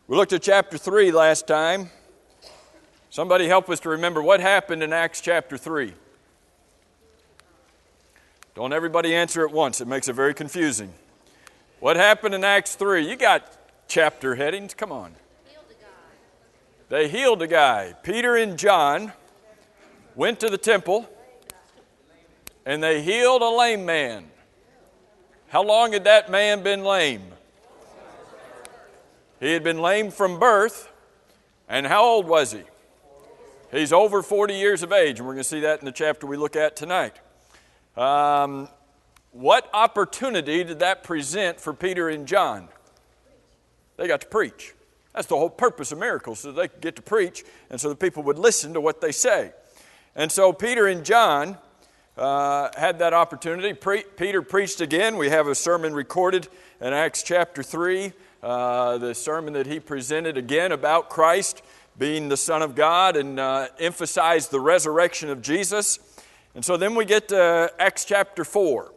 We looked at chapter 3 last time. Somebody help us to remember what happened in Acts chapter 3. Don't everybody answer at once. It makes it very confusing. What happened in Acts 3? You got chapter headings. Come on. They healed a guy. Peter and John went to the temple and they healed a lame man. How long had that man been lame? He had been lame from birth. And how old was he? He's over 40 years of age, and we're going to see that in the chapter we look at tonight. What opportunity did that present for Peter and John? They got to preach. That's the whole purpose of miracles, so they could get to preach, and so the people would listen to what they say. And so Peter and John had that opportunity. Peter preached again. We have a sermon recorded in Acts chapter 3, the sermon that he presented again about Christ being the Son of God and emphasized the resurrection of Jesus. And so then we get to Acts chapter 4.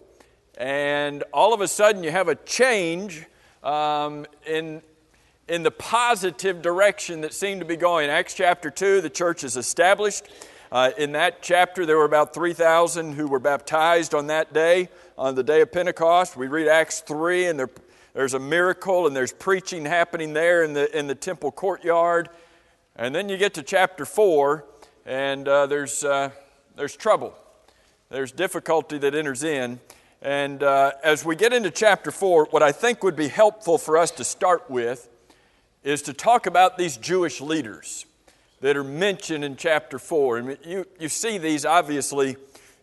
And all of a sudden you have a change in the positive direction that seemed to be going. Acts chapter 2, the church is established. In that chapter, there were about 3,000 who were baptized on that day, on the day of Pentecost. We read Acts 3, and there's a miracle, and there's preaching happening there in the temple courtyard. And then you get to chapter 4, and there's trouble. There's difficulty that enters in. And as we get into chapter 4, what I think would be helpful for us to start with is to talk about these Jewish leaders that are mentioned in chapter 4. And you see these obviously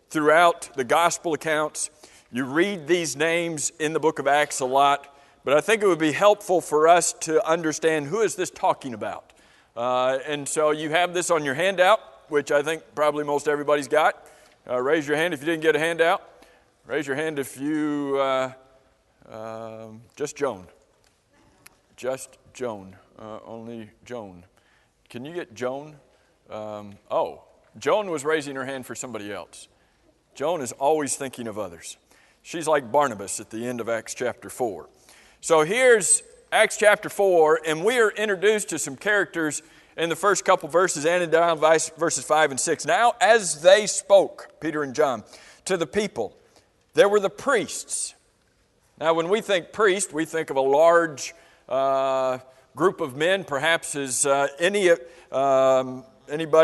throughout the gospel accounts. You read these names in the book of Acts a lot. But I think it would be helpful for us to understand who is this talking about. And so you have this on your handout, which I think probably most everybody's got. Raise your hand if you didn't get a handout. Raise your hand if you, just Joan. Just Joan. Only Joan. Can you get Joan? Joan was raising her hand for somebody else. Joan is always thinking of others. She's like Barnabas at the end of Acts chapter 4. So here's Acts chapter 4, and we are introduced to some characters in the first couple verses and down verses 5 and 6. Now, as they spoke, Peter and John, to the people, there were the priests. Now, when we think priest, we think of a large group of men, perhaps as anybody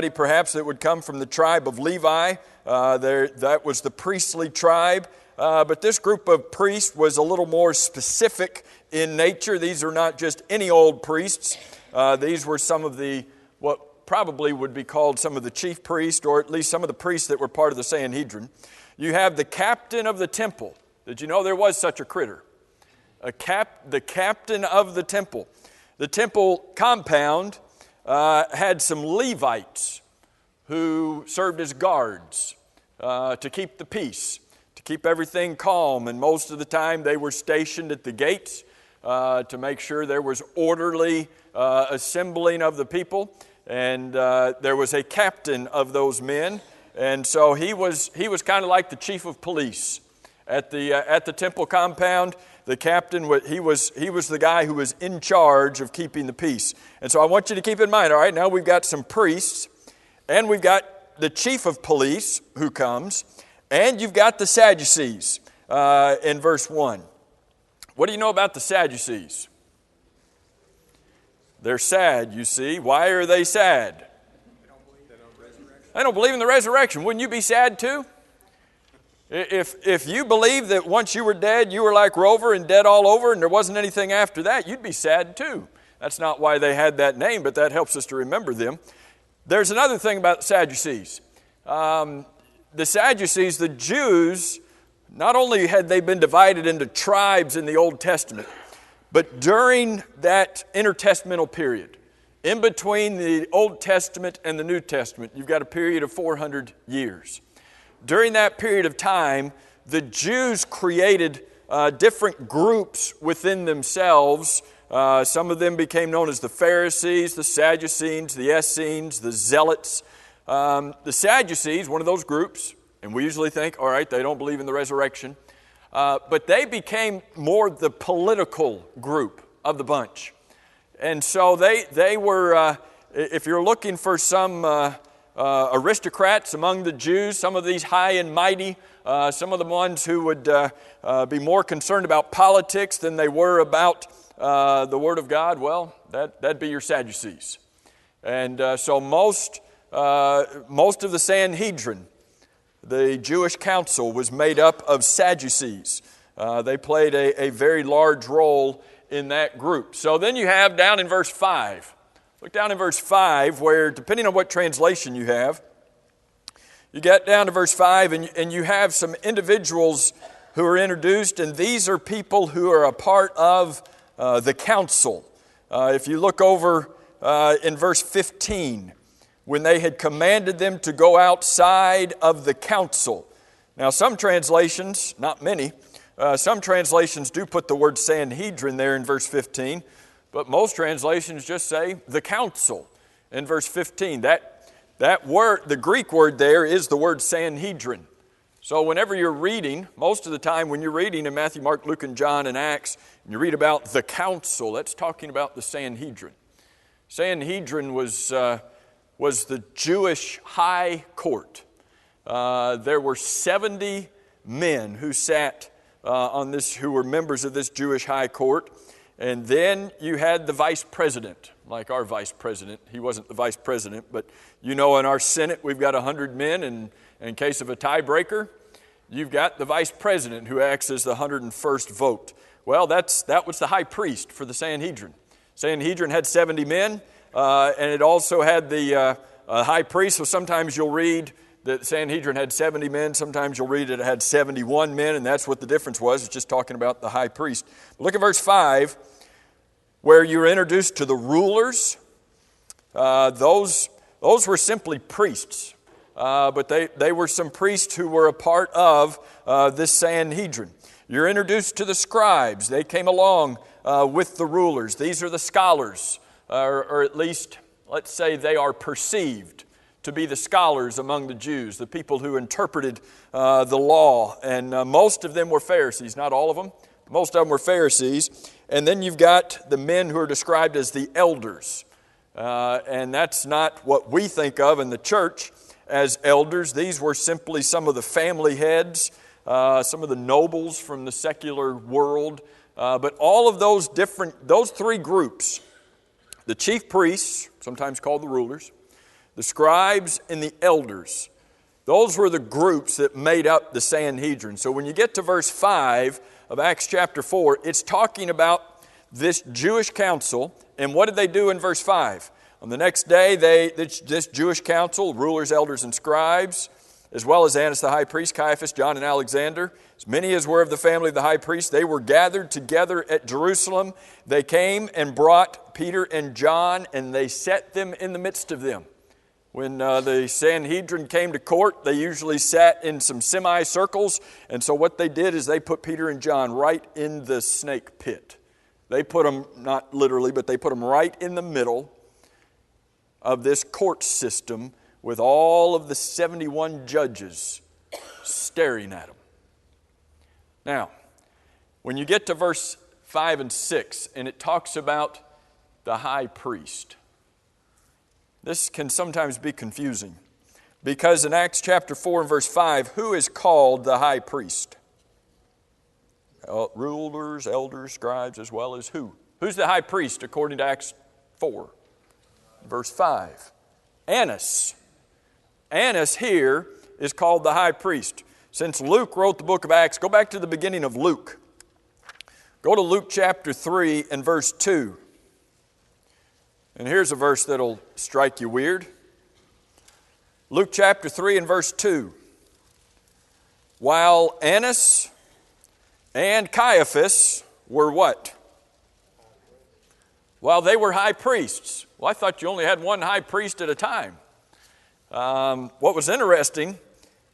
perhaps that would come from the tribe of Levi. That was the priestly tribe. But this group of priests was a little more specific in nature. These are not just any old priests. These were some of what probably would be called some of the chief priests, or at least some of the priests that were part of the Sanhedrin. You have the captain of the temple. Did you know there was such a critter? The captain of the temple. The temple compound had some Levites who served as guards to keep the peace, to keep everything calm. And most of the time they were stationed at the gates to make sure there was orderly assembling of the people. And there was a captain of those men. And so he was kind of like the chief of police at the temple compound. The captain, he was the guy who was in charge of keeping the peace. And so I want you to keep in mind, all right, now we've got some priests, and we've got the chief of police who comes, and you've got the Sadducees in verse 1. What do you know about the Sadducees? They're sad, you see. Why are they sad? They don't believe in the resurrection. Wouldn't you be sad too? If you believe that once you were dead, you were like Rover and dead all over and there wasn't anything after that, you'd be sad too. That's not why they had that name, but that helps us to remember them. There's another thing about the Sadducees. The Sadducees, the Jews, not only had they been divided into tribes in the Old Testament, but during that intertestamental period, in between the Old Testament and the New Testament, you've got a period of 400 years. During that period of time, the Jews created different groups within themselves. Some of them became known as the Pharisees, the Sadducees, the Essenes, the Zealots. The Sadducees, one of those groups, and we usually think, all right, they don't believe in the resurrection. But they became more the political group of the bunch. And so they were, if you're looking for some aristocrats among the Jews, some of these high and mighty, some of the ones who would be more concerned about politics than they were about the Word of God, well, that'd be your Sadducees. And so most of the Sanhedrin, the Jewish council, was made up of Sadducees. They played a very large role in that group. So then you have down in verse 5. Look down in verse 5 where, depending on what translation you have, you get down to verse 5 and you have some individuals who are introduced, and these are people who are a part of the council. If you look over in verse 15, when they had commanded them to go outside of the council. Now some translations, not many, some translations do put the word Sanhedrin there in verse 15, but most translations just say the council in verse 15. That word, the Greek word there, is the word Sanhedrin. So whenever you're reading, most of the time when you're reading in Matthew, Mark, Luke, and John, and Acts, and you read about the council, that's talking about the Sanhedrin. Sanhedrin was the Jewish high court. There were 70 men who sat on this, who were members of this Jewish high court. And then you had the vice president, like our vice president. He wasn't the vice president, but in our Senate we've got 100 men, and in case of a tiebreaker, you've got the vice president who acts as the 101st vote. Well, that was the high priest for the Sanhedrin. Sanhedrin had 70 men, and it also had the high priest. So sometimes you'll read that Sanhedrin had 70 men. Sometimes you'll read it had 71 men, and that's what the difference was. It's just talking about the high priest. But look at verse 5, where you're introduced to the rulers. Those were simply priests, but they were some priests who were a part of this Sanhedrin. You're introduced to the scribes. They came along with the rulers. These are the scholars, or at least, let's say, they are perceived to be the scholars among the Jews, the people who interpreted the law. And most of them were Pharisees, not all of them. Most of them were Pharisees. And then you've got the men who are described as the elders. And that's not what we think of in the church as elders. These were simply some of the family heads, some of the nobles from the secular world. But all of those three groups, the chief priests, sometimes called the rulers, the scribes, and the elders, those were the groups that made up the Sanhedrin. So when you get to verse 5 of Acts chapter 4, it's talking about this Jewish council. And what did they do in verse 5? On the next day, this Jewish council, rulers, elders, and scribes, as well as Annas the high priest, Caiaphas, John, and Alexander, as many as were of the family of the high priest, they were gathered together at Jerusalem. They came and brought Peter and John, and they set them in the midst of them. When the Sanhedrin came to court, they usually sat in some semicircles, and so what they did is they put Peter and John right in the snake pit. They put them, not literally, but they put them right in the middle of this court system with all of the 71 judges staring at them. Now, when you get to verse 5 and 6, and it talks about the high priest, this can sometimes be confusing, because in Acts chapter 4 and verse 5, who is called the high priest? Rulers, elders, scribes, as well as who? Who's the high priest according to Acts 4? Verse 5. Annas. Annas here is called the high priest. Since Luke wrote the book of Acts, go back to the beginning of Luke. Go to Luke chapter 3 and verse 2. And here's a verse that'll strike you weird. Luke chapter 3 and verse 2. While Annas and Caiaphas were what? Well, they were high priests. Well, I thought you only had one high priest at a time. What was interesting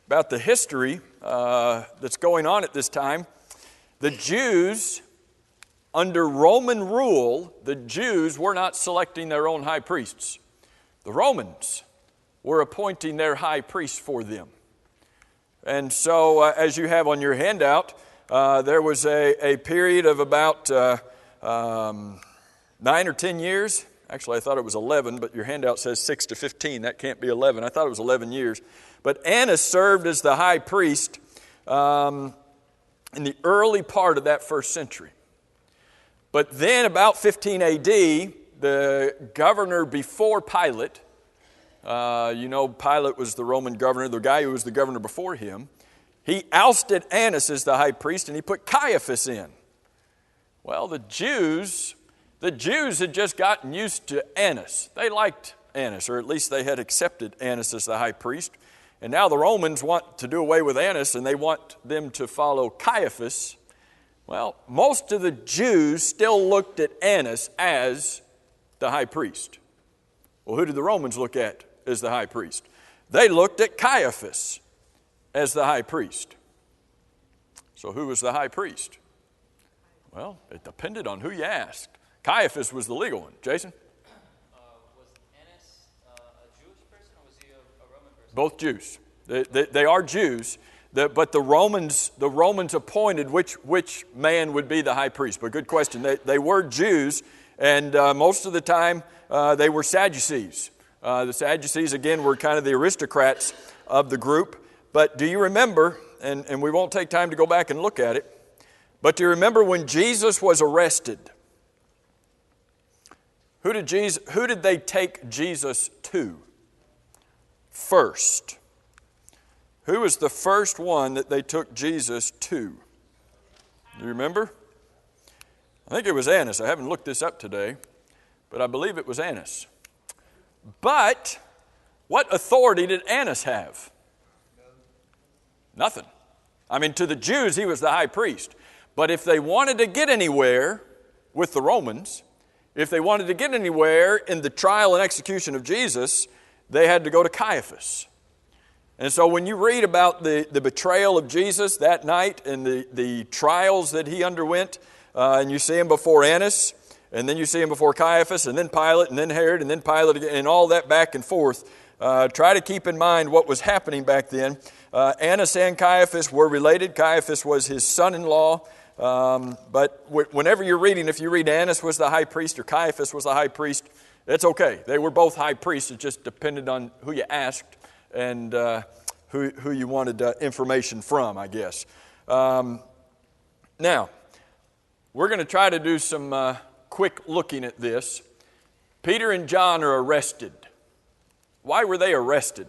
about the history that's going on at this time, the Jews, under Roman rule, the Jews were not selecting their own high priests. The Romans were appointing their high priests for them. And so, as you have on your handout, there was a period of about 9 or 10 years. Actually, I thought it was 11, but your handout says 6 to 15. That can't be 11. I thought it was 11 years. But Annas served as the high priest in the early part of that first century. But then about 15 A.D., the governor before Pilate, Pilate was the Roman governor, the guy who was the governor before him, he ousted Annas as the high priest and he put Caiaphas in. Well, the Jews had just gotten used to Annas. They liked Annas, or at least they had accepted Annas as the high priest. And now the Romans want to do away with Annas and they want them to follow Caiaphas. Well, most of the Jews still looked at Annas as the high priest. Well, who did the Romans look at as the high priest? They looked at Caiaphas as the high priest. So who was the high priest? Well, it depended on who you asked. Caiaphas was the legal one. Jason? Was Annas a Jewish person or was he a Roman person? Both Jews. They are Jews, but the Romans appointed which man would be the high priest. But good question. They were Jews, and most of the time they were Sadducees. The Sadducees, again, were kind of the aristocrats of the group. But do you remember, and we won't take time to go back and look at it, but do you remember when Jesus was arrested? Who did they take Jesus to first? Who was the first one that they took Jesus to? Do you remember? I think it was Annas. I haven't looked this up today, but I believe it was Annas. But what authority did Annas have? Nothing. I mean, to the Jews, he was the high priest. But if they wanted to get anywhere with the Romans, if they wanted to get anywhere in the trial and execution of Jesus, they had to go to Caiaphas. And so when you read about the betrayal of Jesus that night and the trials that he underwent, and you see him before Annas, and then you see him before Caiaphas, and then Pilate, and then Herod, and then Pilate again, and all that back and forth, try to keep in mind what was happening back then. Annas and Caiaphas were related. Caiaphas was his son-in-law. But whenever you're reading, if you read Annas was the high priest or Caiaphas was the high priest, it's okay. They were both high priests. It just depended on who you asked and who you wanted information from, I guess. Now, we're going to try to do some quick looking at this. Peter and John are arrested. Why were they arrested?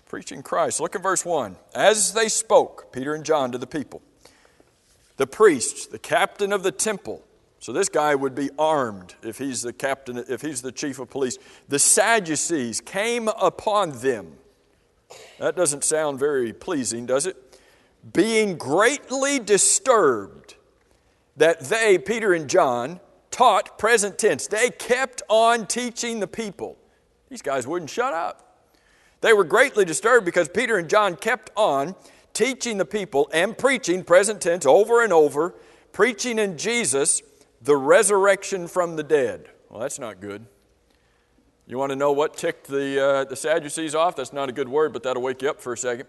Preaching Christ. Look at verse 1. As they spoke, Peter and John, to the people, the priests, the captain of the temple, so this guy would be armed if he's the captain, if he's the chief of police, the Sadducees came upon them. That doesn't sound very pleasing, does it? Being greatly disturbed that they, Peter and John, taught present tense. They kept on teaching the people. These guys wouldn't shut up. They were greatly disturbed because Peter and John kept on teaching the people and preaching, present tense, over and over, preaching in Jesus the resurrection from the dead. Well, that's not good. You want to know what ticked the Sadducees off? That's not a good word, but that'll wake you up for a second.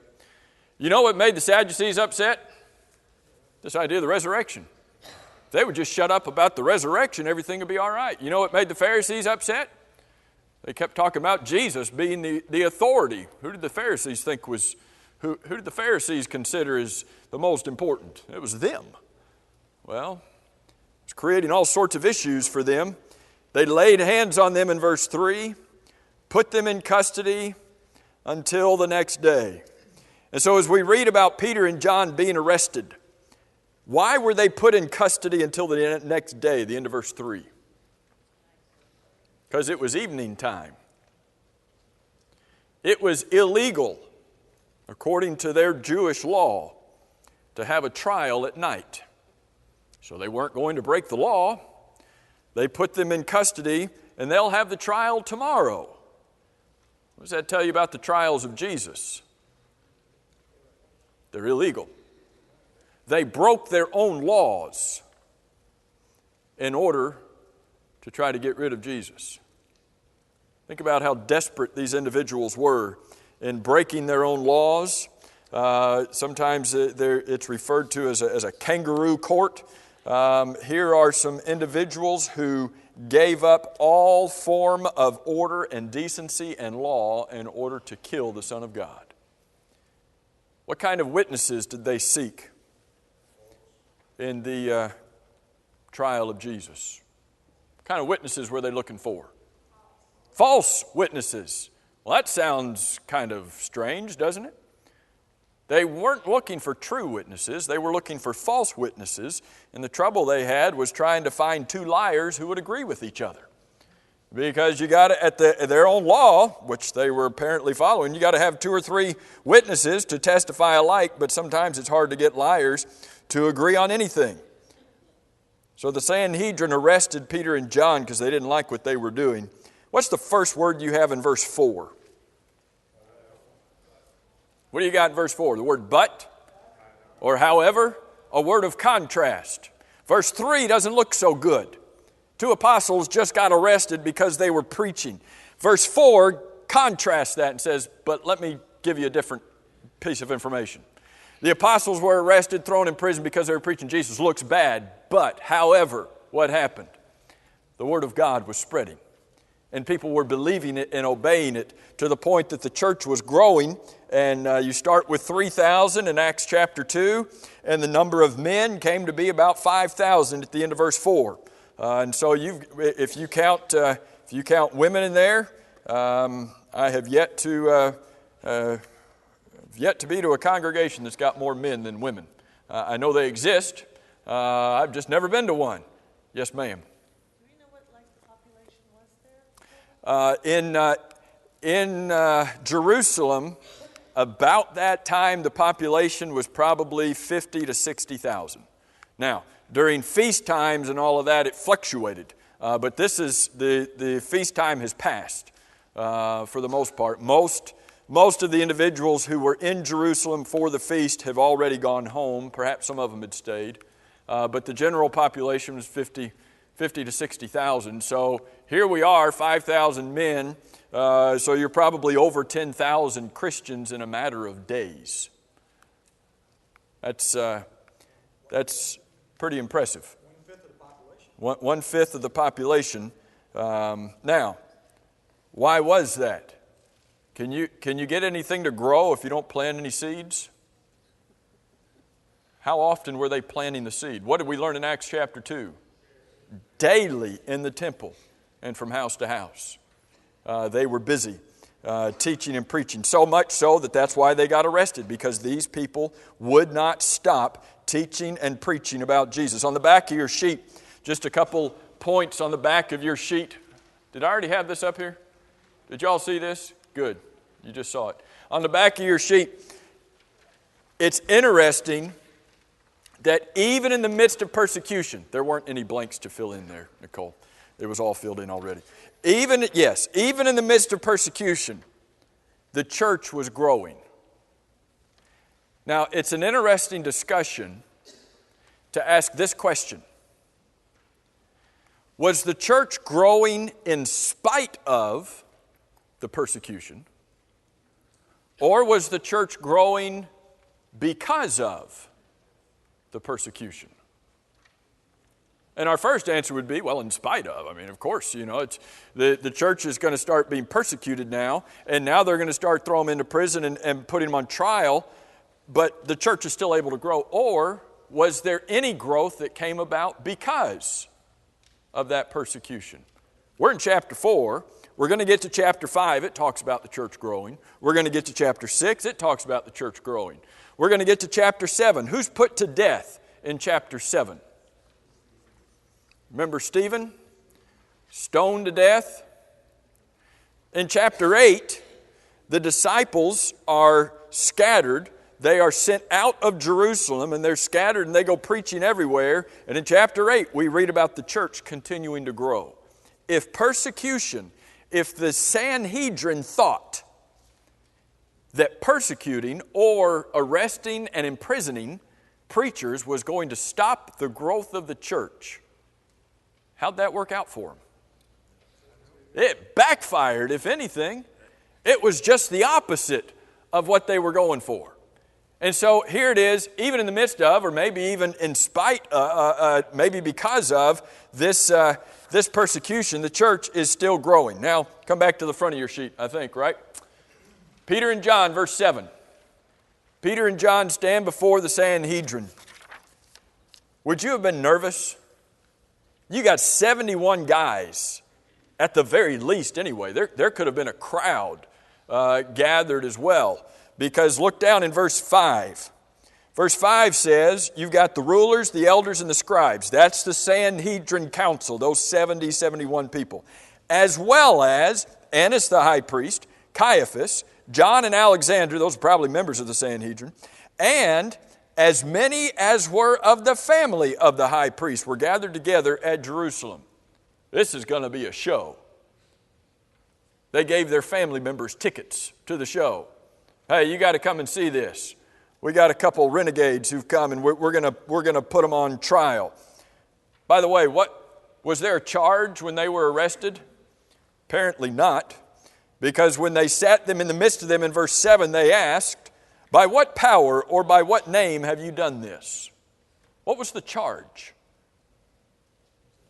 You know what made the Sadducees upset? This idea of the resurrection. If they would just shut up about the resurrection, everything would be all right. You know what made the Pharisees upset? They kept talking about Jesus being the authority. Who did the Pharisees think was, who did the Pharisees consider as the most important? It was them. Well, it's creating all sorts of issues for them. They laid hands on them in verse 3, put them in custody until the next day. And so as we read about Peter and John being arrested, why were they put in custody until the next day, the end of verse 3? Because it was evening time. It was illegal, according to their Jewish law, to have a trial at night. So they weren't going to break the law. They put them in custody, and they'll have the trial tomorrow. What does that tell you about the trials of Jesus? They're illegal. They broke their own laws in order to try to get rid of Jesus. Think about how desperate these individuals were in breaking their own laws. Sometimes it's referred to as a kangaroo court. Here are some individuals who gave up all form of order and decency and law in order to kill the Son of God. What kind of witnesses did they seek in the trial of Jesus? What kind of witnesses were they looking for? False witnesses. Well, that sounds kind of strange, doesn't it? They weren't looking for true witnesses. They were looking for false witnesses. And the trouble they had was trying to find two liars who would agree with each other. Because you got to, at their own law, which they were apparently following, you got to have 2 or 3 witnesses to testify alike, but sometimes it's hard to get liars to agree on anything. So the Sanhedrin arrested Peter and John because they didn't like what they were doing. What's the first word you have in verse 4? What do you got in verse 4? The word but or however? A word of contrast. Verse 3 doesn't look so good. 2 apostles just got arrested because they were preaching. Verse 4 contrasts that and says, but let me give you a different piece of information. The apostles were arrested, thrown in prison because they were preaching Jesus. Looks bad, but however, what happened? The word of God was spreading. And people were believing it and obeying it to the point that the church was growing. And you start with 3,000 in Acts chapter 2, and the number of men came to be about 5,000 at the end of verse 4. And so if you count women in there, I have yet to be to a congregation that's got more men than women. I know they exist. I've just never been to one. Yes, ma'am. Do you know what the population was there? In Jerusalem, about that time, the population was probably 50 to 60,000. Now, during feast times and all of that, it fluctuated. But this is, the feast time has passed for the most part. Most of the individuals who were in Jerusalem for the feast have already gone home. Perhaps some of them had stayed. But the general population was 50 to 60,000. So here we are, 5,000 men. So you're probably over 10,000 Christians in a matter of days. That's pretty impressive. 1/5 of the population. 1/5 of the population. Now, why was that? Can you get anything to grow if you don't plant any seeds? How often were they planting the seed? What did we learn in Acts chapter 2? Daily in the temple and from house to house. They were busy teaching and preaching, so much so that that's why they got arrested, because these people would not stop teaching and preaching about Jesus. On the back of your sheet, just a couple points on the back of your sheet. Did I already have this up here? Did y'all see this? Good. You just saw it. On the back of your sheet, it's interesting that even in the midst of persecution, there weren't any blanks to fill in there, Nicole. It was all filled in already. Even in the midst of persecution, the church was growing. Now, it's an interesting discussion to ask this question. Was the church growing in spite of the persecution? Or was the church growing because of the persecution? And our first answer would be, well, in spite of. I mean, of course, it's the church is going to start being persecuted now, and now they're going to start throwing them into prison and putting them on trial, but the church is still able to grow. Or was there any growth that came about because of that persecution? We're in chapter 4. We're going to get to chapter 5. It talks about the church growing. We're going to get to chapter 6. It talks about the church growing. We're going to get to chapter 7. Who's put to death in chapter 7? Remember Stephen? Stoned to death. In chapter 8, the disciples are scattered. They are sent out of Jerusalem, and they're scattered, and they go preaching everywhere. And in chapter 8, we read about the church continuing to grow. If the Sanhedrin thought that persecuting or arresting and imprisoning preachers was going to stop the growth of the church, how'd that work out for them? It backfired, if anything. It was just the opposite of what they were going for. And so here it is, even in the midst of, or maybe even in spite, maybe because of this persecution, the church is still growing. Now, come back to the front of your sheet, I think, right? Peter and John, verse 7. Peter and John stand before the Sanhedrin. Would you have been nervous? You got 71 guys, at the very least anyway. There could have been a crowd gathered as well. Because look down in verse 5. Verse 5 says, you've got the rulers, the elders, and the scribes. That's the Sanhedrin council, those 71 people. As well as Annas the high priest, Caiaphas, John and Alexander, those are probably members of the Sanhedrin, and as many as were of the family of the high priest were gathered together at Jerusalem. This is going to be a show. They gave their family members tickets to the show. Hey, you got to come and see this. We got a couple renegades who've come, and we're gonna put them on trial. By the way, was there a charge when they were arrested? Apparently not, because when they sat them in the midst of them in verse 7, they asked, by what power or by what name have you done this? What was the charge?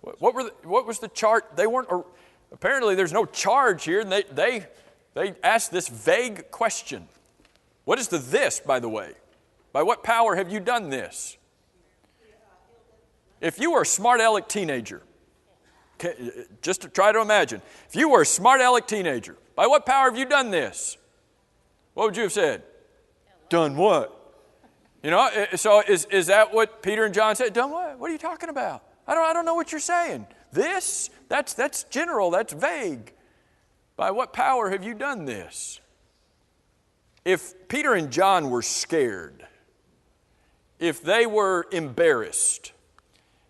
What was the charge? They weren't. Apparently, there's no charge here, and they asked this vague question. What is this, by the way? By what power have you done this? If you were a smart aleck teenager, just to try to imagine, if you were a smart aleck teenager, by what power have you done this? What would you have said? Done what? You know, so is that what Peter and John said? Done what? What are you talking about? I don't know what you're saying. This? That's general, that's vague. By what power have you done this? If Peter and John were scared, if they were embarrassed,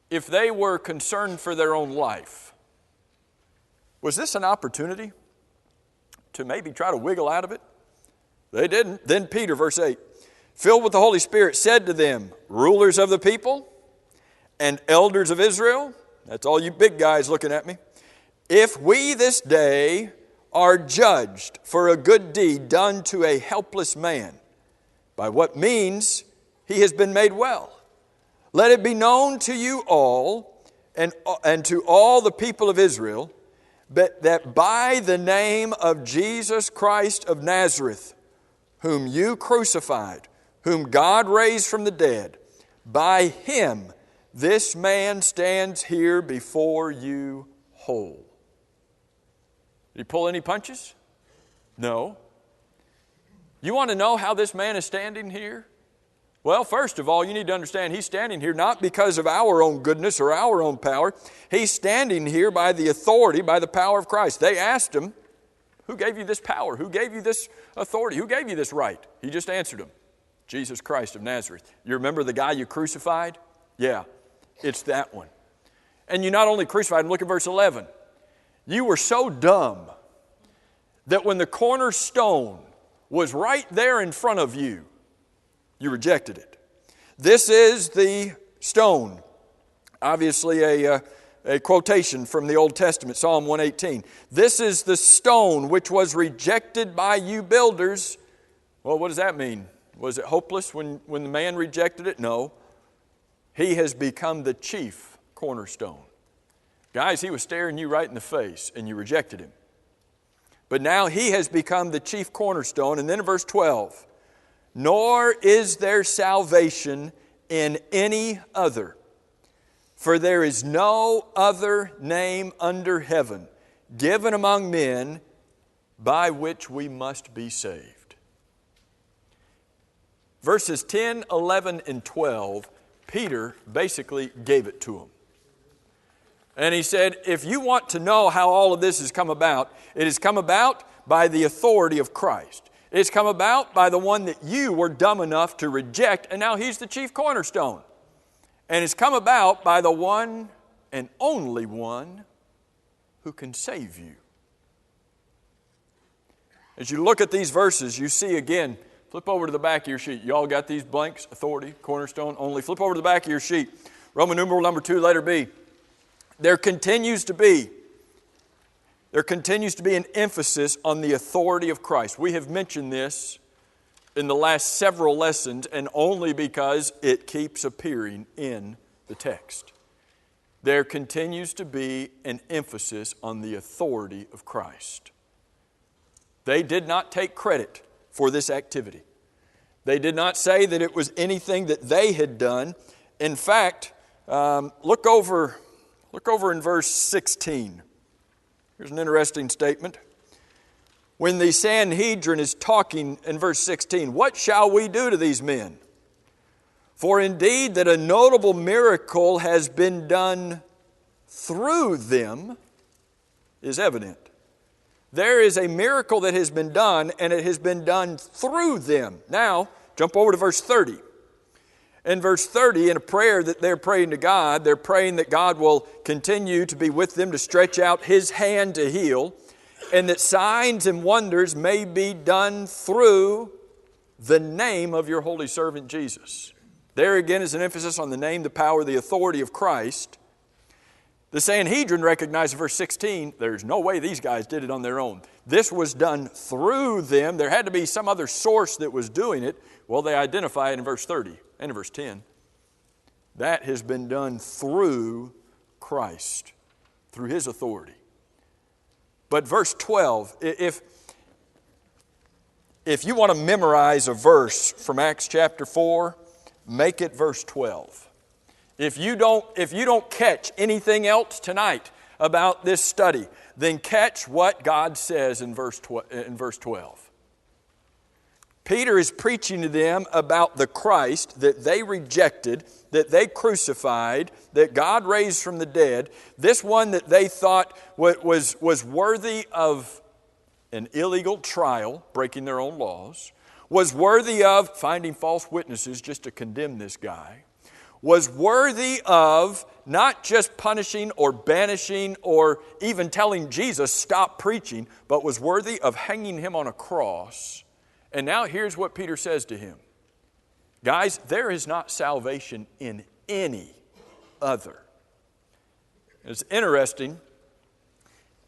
if they were concerned for their own life, was this an opportunity to maybe try to wiggle out of it? They didn't. Then Peter, verse 8, filled with the Holy Spirit, said to them, rulers of the people and elders of Israel, that's all you big guys looking at me, if we this day are judged for a good deed done to a helpless man, by what means he has been made well, let it be known to you all and to all the people of Israel that by the name of Jesus Christ of Nazareth, whom you crucified, whom God raised from the dead, by him this man stands here before you whole. Did he pull any punches? No. You want to know how this man is standing here? Well, first of all, you need to understand he's standing here not because of our own goodness or our own power. He's standing here by the authority, by the power of Christ. They asked him, who gave you this power? Who gave you this authority? Who gave you this right? He just answered them, Jesus Christ of Nazareth. You remember the guy you crucified? Yeah, it's that one. And you not only crucified him, look at verse 11. You were so dumb that when the cornerstone was right there in front of you, you rejected it. This is the stone. Obviously a quotation from the Old Testament, Psalm 118. This is the stone which was rejected by you builders. Well, what does that mean? Was it hopeless when the man rejected it? No. He has become the chief cornerstone. Guys, he was staring you right in the face and you rejected him. But now he has become the chief cornerstone. And then in verse 12, nor is there salvation in any other, for there is no other name under heaven given among men by which we must be saved. Verses 10, 11, and 12, Peter basically gave it to them. And he said, if you want to know how all of this has come about, it has come about by the authority of Christ. It's come about by the one that you were dumb enough to reject, and now he's the chief cornerstone. And it's come about by the one and only one who can save you. As you look at these verses, you see again, flip over to the back of your sheet. You all got these blanks, authority, cornerstone, only. Flip over to the back of your sheet. Roman numeral number 2, letter B. There continues to be an emphasis on the authority of Christ. We have mentioned this in the last several lessons, and only because it keeps appearing in the text. There continues to be an emphasis on the authority of Christ. They did not take credit for this activity. They did not say that it was anything that they had done. In fact, look over in verse 16. Here's an interesting statement. When the Sanhedrin is talking in verse 16, what shall we do to these men? For indeed that a notable miracle has been done through them is evident. There is a miracle that has been done, and it has been done through them. Now, jump over to verse 30. In verse 30, in a prayer that they're praying to God, they're praying that God will continue to be with them, to stretch out His hand to heal, and that signs and wonders may be done through the name of your holy servant Jesus. There again is an emphasis on the name, the power, the authority of Christ. The Sanhedrin recognized in verse 16, there's no way these guys did it on their own. This was done through them. There had to be some other source that was doing it. Well, they identify it in verse 30 and in verse 10. That has been done through Christ, through His authority. But verse 12, if you want to memorize a verse from Acts chapter 4, make it verse 12. If you don't catch anything else tonight about this study, then catch what God says in verse 12. Peter is preaching to them about the Christ that they rejected, that they crucified, that God raised from the dead, this one that they thought was worthy of an illegal trial, breaking their own laws, was worthy of finding false witnesses just to condemn this guy, was worthy of not just punishing or banishing or even telling Jesus stop preaching, but was worthy of hanging Him on a cross. And now here's what Peter says to him. Guys, there is not salvation in any other. It's interesting.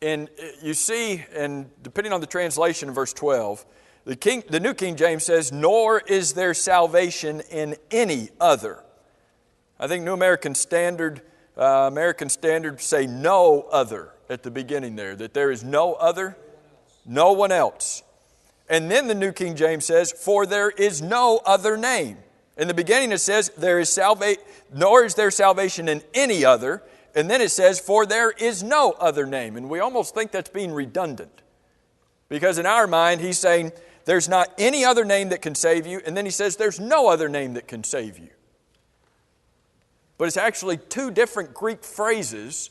And you see, and depending on the translation in verse 12, the New King James says, nor is there salvation in any other. I think New American Standard say no other at the beginning there, that there is no other, no one else. And then the New King James says, for there is no other name. In the beginning it says, nor is there salvation in any other. And then it says, for there is no other name. And we almost think that's being redundant. Because in our mind, he's saying, there's not any other name that can save you. And then he says, there's no other name that can save you. But it's actually two different Greek phrases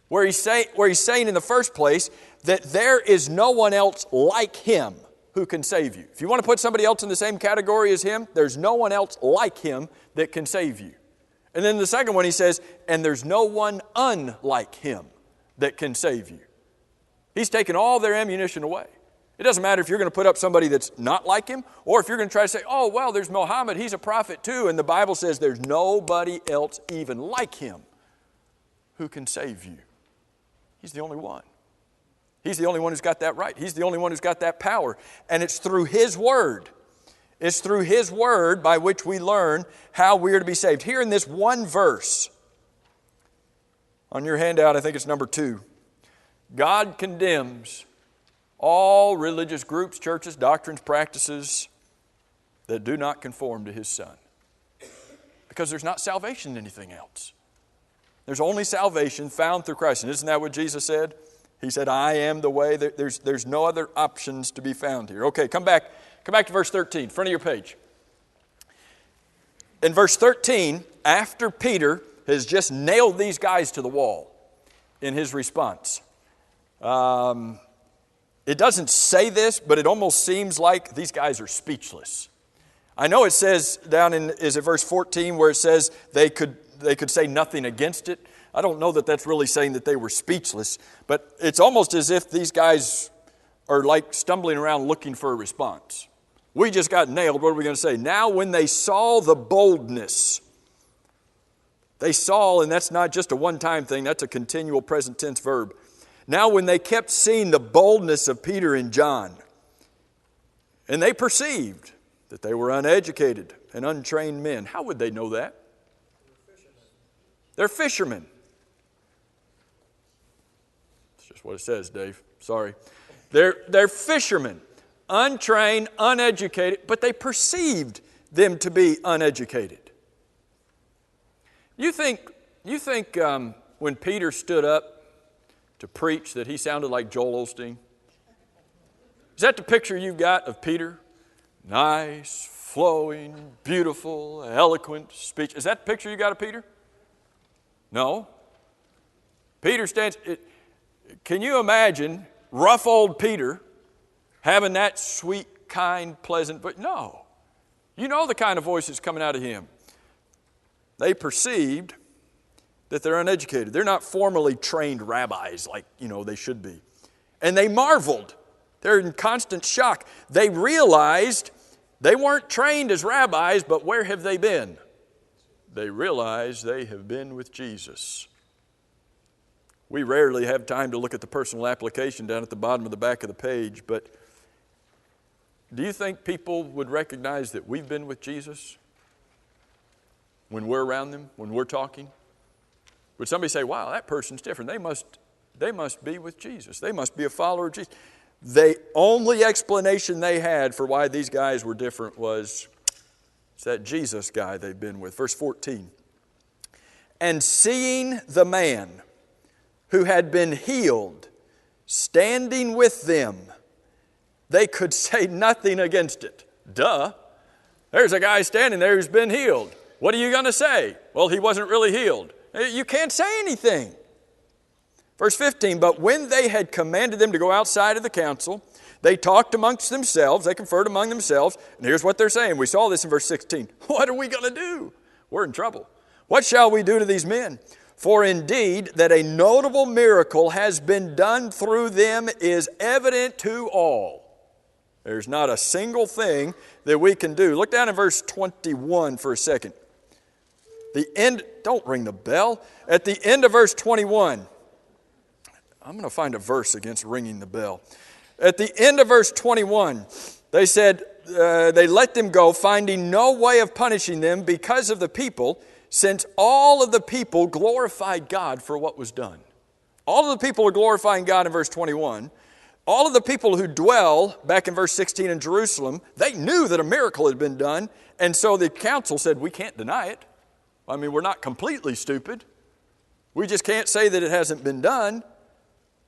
where he's saying in the first place that there is no one else like Him who can save you. If you want to put somebody else in the same category as Him, there's no one else like Him that can save you. And then the second one he says, and there's no one unlike Him that can save you. He's taken all their ammunition away. It doesn't matter if you're going to put up somebody that's not like Him, or if you're going to try to say, oh, well, there's Muhammad, he's a prophet too, and the Bible says there's nobody else even like him who can save you. He's the only one. He's the only one who's got that right. He's the only one who's got that power. And it's through His Word. It's through His Word by which we learn how we are to be saved. Here in this one verse, on your handout, I think it's number 2, God condemns all religious groups, churches, doctrines, practices that do not conform to His Son. Because there's not salvation in anything else. There's only salvation found through Christ. And isn't that what Jesus said? He said, I am the way. There's no other options to be found here. Okay, come back to verse 13, front of your page. In verse 13, after Peter has just nailed these guys to the wall in his response, it doesn't say this, but it almost seems like these guys are speechless. I know it says down in, is it verse 14, where it says they could say nothing against it. I don't know that that's really saying that they were speechless, but it's almost as if these guys are like stumbling around looking for a response. We just got nailed. What are we going to say? Now when they saw the boldness, they saw, and that's not just a one-time thing, that's a continual present tense verb. Now when they kept seeing the boldness of Peter and John, and they perceived that they were uneducated and untrained men. How would they know that? They're fishermen. That's just what it says, Dave. Sorry. They're fishermen, untrained, uneducated, but they perceived them to be uneducated. You think when Peter stood up to preach that he sounded like Joel Osteen? Is that the picture you've got of Peter? Nice, flowing, beautiful, eloquent speech. Is that the picture you got of Peter? No. Peter stands. Can you imagine rough old Peter having that sweet, kind, pleasant voice? No. You know the kind of voice that's coming out of him. They perceived that they're uneducated. They're not formally trained rabbis like, they should be. And they marveled. They're in constant shock. They realized they weren't trained as rabbis, but where have they been? They realized they have been with Jesus. We rarely have time to look at the personal application down at the bottom of the back of the page, but do you think people would recognize that we've been with Jesus when we're around them, when we're talking? Would somebody say, wow, that person's different. They must be with Jesus. They must be a follower of Jesus. The only explanation they had for why these guys were different was it's that Jesus guy they've been with. Verse 14. And seeing the man who had been healed standing with them, they could say nothing against it. Duh. There's a guy standing there who's been healed. What are you going to say? Well, he wasn't really healed. You can't say anything. Verse 15, but when they had commanded them to go outside of the council, they talked amongst themselves, they conferred among themselves, and here's what they're saying. We saw this in verse 16. What are we going to do? We're in trouble. What shall we do to these men? For indeed that a notable miracle has been done through them is evident to all. There's not a single thing that we can do. Look down in verse 21 for a second. Don't ring the bell. At the end of verse 21, I'm going to find a verse against ringing the bell. At the end of verse 21, they said, they let them go, finding no way of punishing them because of the people, since all of the people glorified God for what was done. All of the people are glorifying God in verse 21. All of the people who dwell, back in verse 16 in Jerusalem, they knew that a miracle had been done, and so the council said, we can't deny it. I mean, we're not completely stupid. We just can't say that it hasn't been done.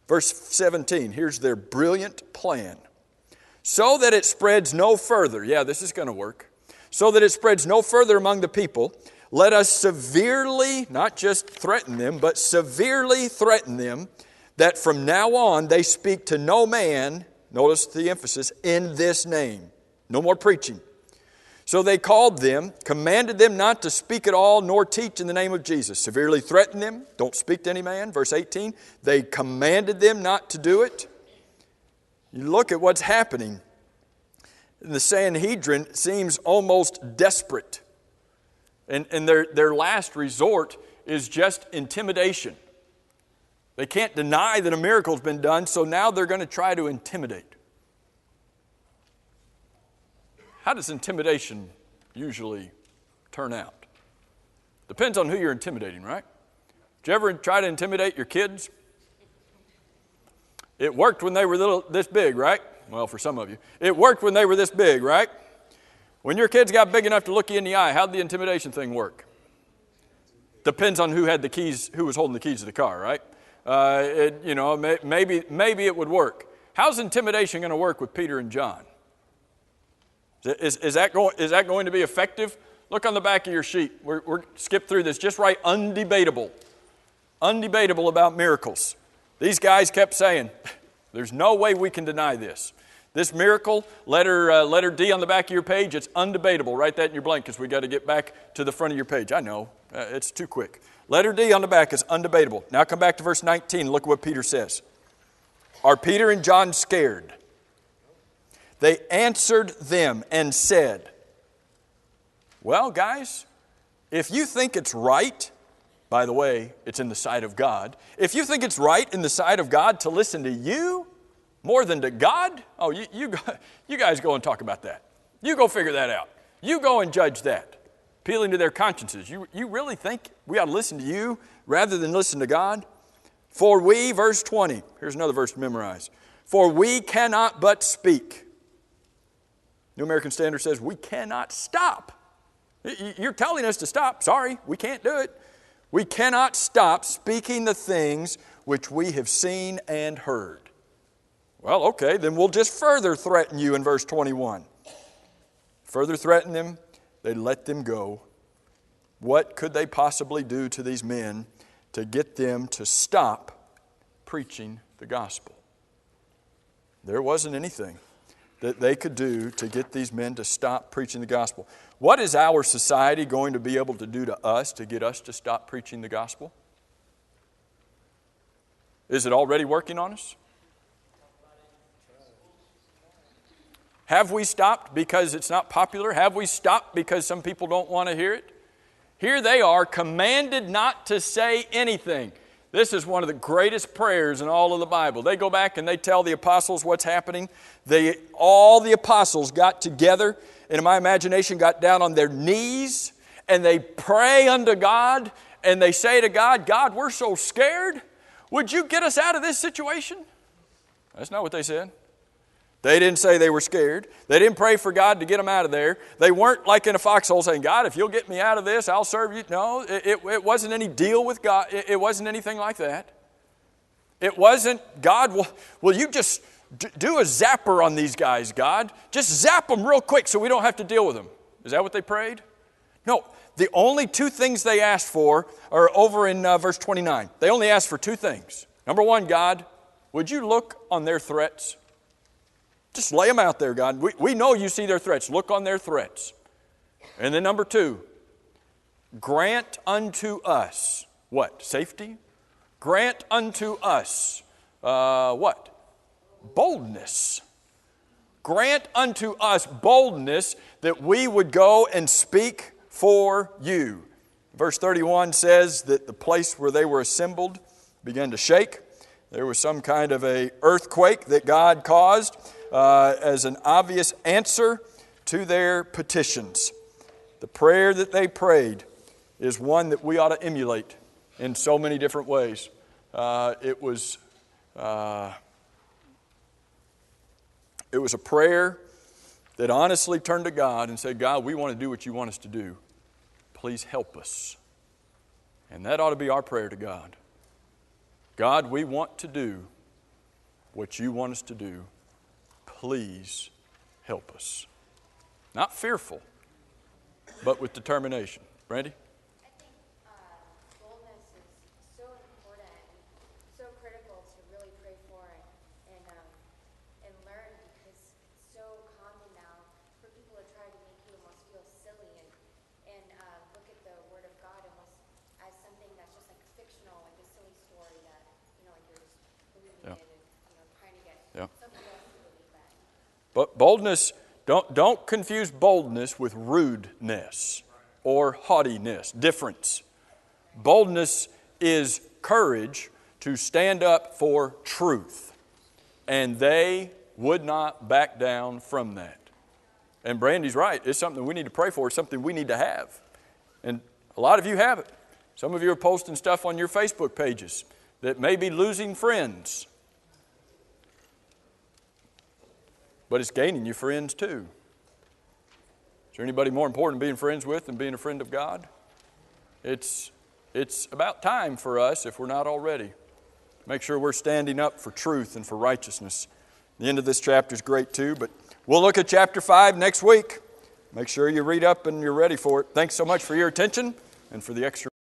Verse 17, here's their brilliant plan. So that it spreads no further. Yeah, this is going to work. So that it spreads no further among the people, let us severely, not just threaten them, but severely threaten them that from now on they speak to no man, notice the emphasis, in this name. No more preaching. So they called them, commanded them not to speak at all, nor teach in the name of Jesus. Severely threatened them, don't speak to any man. Verse 18, they commanded them not to do it. You look at what's happening. The Sanhedrin seems almost desperate. And their last resort is just intimidation. They can't deny that a miracle's been done, so now they're going to try to intimidate. How does intimidation usually turn out? Depends on who you're intimidating, right? Did you ever try to intimidate your kids? It worked when they were this big, right? Well, for some of you. It worked when they were this big, right? When your kids got big enough to look you in the eye, how'd the intimidation thing work? Depends on who had the keys, who was holding the keys to the car, right? Maybe it would work. How's intimidation going to work with Peter and John? Is that going to be effective? Look on the back of your sheet. We're skip through this. Just write undebatable. Undebatable about miracles. These guys kept saying, there's no way we can deny this. This miracle, letter D on the back of your page, it's undebatable. Write that in your blank because we got to get back to the front of your page. I know, it's too quick. Letter D on the back is undebatable. Now come back to verse 19. Look what Peter says. Are Peter and John scared? They answered them and said, well, guys, if you think it's right, by the way, it's in the sight of God. If you think it's right in the sight of God to listen to you more than to God, you guys go and talk about that. You go figure that out. You go and judge that. Appealing to their consciences. You really think we ought to listen to you rather than listen to God? For we, verse 20, here's another verse to memorize. For we cannot but speak. New American Standard says we cannot stop. You're telling us to stop. Sorry, we can't do it. We cannot stop speaking the things which we have seen and heard. Well, okay, then we'll just further threaten you in verse 21. Further threaten them, they let them go. What could they possibly do to these men to get them to stop preaching the gospel? There wasn't anything that they could do to get these men to stop preaching the gospel. What is our society going to be able to do to us to get us to stop preaching the gospel? Is it already working on us? Have we stopped because it's not popular? Have we stopped because some people don't want to hear it? Here they are, commanded not to say anything. This is one of the greatest prayers in all of the Bible. They go back and they tell the apostles what's happening. All the apostles got together, and in my imagination got down on their knees, and they pray unto God, and they say to God, God, we're so scared. Would you get us out of this situation? That's not what they said. They didn't say they were scared. They didn't pray for God to get them out of there. They weren't like in a foxhole saying, God, if you'll get me out of this, I'll serve you. No, it wasn't any deal with God. It wasn't anything like that. It wasn't, God, will you just do a zapper on these guys, God? Just zap them real quick so we don't have to deal with them. Is that what they prayed? No. The only two things they asked for are over in verse 29. They only asked for two things. Number one, God, would you look on their threats? Just lay them out there, God. We know you see their threats. Look on their threats. And then number two, grant unto us, what? Safety? Grant unto us, what? Boldness. Grant unto us boldness that we would go and speak for you. Verse 31 says that the place where they were assembled began to shake. There was some kind of an earthquake that God caused as an obvious answer to their petitions. The prayer that they prayed is one that we ought to emulate in so many different ways. It was a prayer that honestly turned to God and said, God, we want to do what you want us to do. Please help us. And that ought to be our prayer to God. God, we want to do what you want us to do. Please help us. Not fearful, but with determination. Brandy? I think boldness is so important and so critical to really pray for and learn, because it's so common now for people to try to make you almost feel silly and look at the Word of God almost as something that's just like fictional, like a silly story that, like you're just believing it and, trying to get somebody else to believe that. But boldness, don't confuse boldness with rudeness or haughtiness, difference. Boldness is courage to stand up for truth. And they would not back down from that. And Brandy's right. It's something we need to pray for. It's something we need to have. And a lot of you have it. Some of you are posting stuff on your Facebook pages that may be losing friends. But it's gaining you friends too. Is there anybody more important being friends with than being a friend of God? It's about time for us, if we're not already. Make sure we're standing up for truth and for righteousness. The end of this chapter is great too, but we'll look at chapter 5 next week. Make sure you read up and you're ready for it. Thanks so much for your attention and for the extra